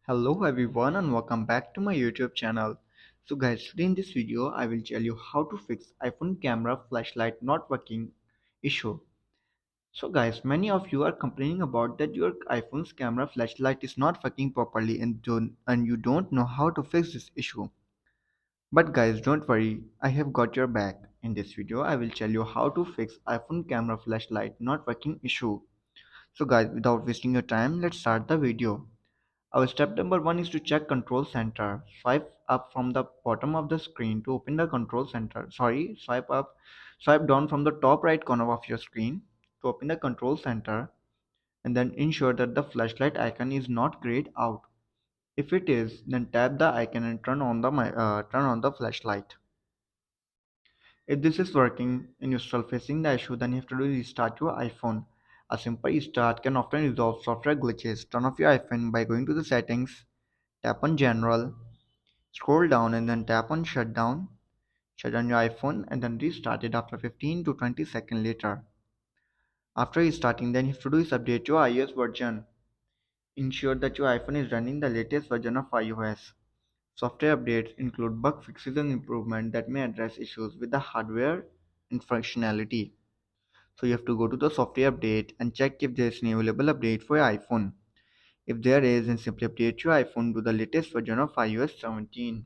Hello everyone and welcome back to my YouTube channel. So guys, today in this video I will tell you how to fix iPhone camera flashlight not working issue. So guys, many of you are complaining about that your iPhone's camera flashlight is not working properly and you don't know how to fix this issue. But guys, don't worry, I have got your back. In this video I will tell you how to fix iPhone camera flashlight not working issue. So guys, without wasting your time, let's start the video. Our step number one is to check control center. Swipe up from the bottom of the screen to open the control center. Swipe down from the top right corner of your screen to open the control center and then ensure that the flashlight icon is not grayed out. If it is, then tap the icon and turn on the flashlight. If this is working and you're still facing the issue, then you have to restart your iPhone. A simple restart can often resolve software glitches. Turn off your iPhone by going to the settings, tap on general, scroll down and then tap on shutdown. Shut down your iPhone and then restart it after 15 to 20 seconds later. After restarting, then you have to do is update your iOS version. Ensure that your iPhone is running the latest version of iOS. Software updates include bug fixes and improvements that may address issues with the hardware and functionality. So you have to go to the software update and check if there is an available update for your iPhone. If there is, then simply update your iPhone to the latest version of iOS 17.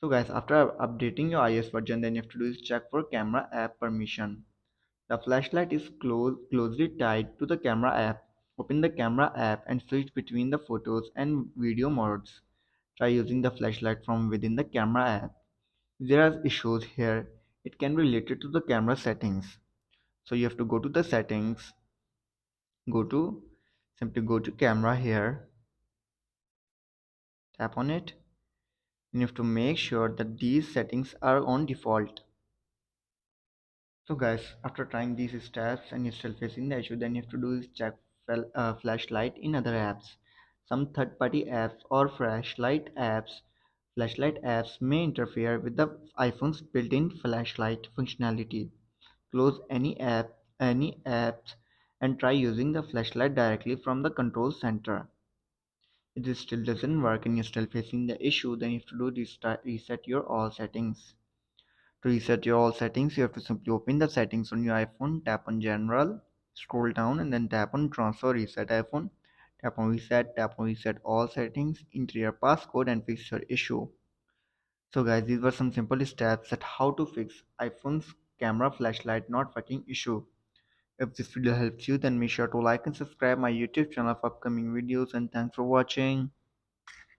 So guys, after updating your iOS version, then you have to do is check for camera app permission. The flashlight is closely tied to the camera app. Open the camera app and switch between the photos and video modes. Try using the flashlight from within the camera app. If there are issues here, it can be related to the camera settings. So you have to go to the settings, go to simply go to camera here, tap on it, and you have to make sure that these settings are on default. So guys, after trying these steps and you're still facing the issue, then you have to do is check flashlight in other apps. Some third-party apps or flashlight apps may interfere with the iPhone's built-in flashlight functionality. Close any apps, and try using the flashlight directly from the control center. If this still doesn't work and you're still facing the issue, then you have to do reset your all settings. To reset your all settings, you have to simply open the settings on your iPhone, tap on general, scroll down and then tap on transfer reset iPhone. Tap on reset all settings, enter your passcode and fix your issue. So guys, these were some simple steps at how to fix iPhone's camera flashlight not working issue. If this video helps you, then make sure to like and subscribe my YouTube channel for upcoming videos and thanks for watching.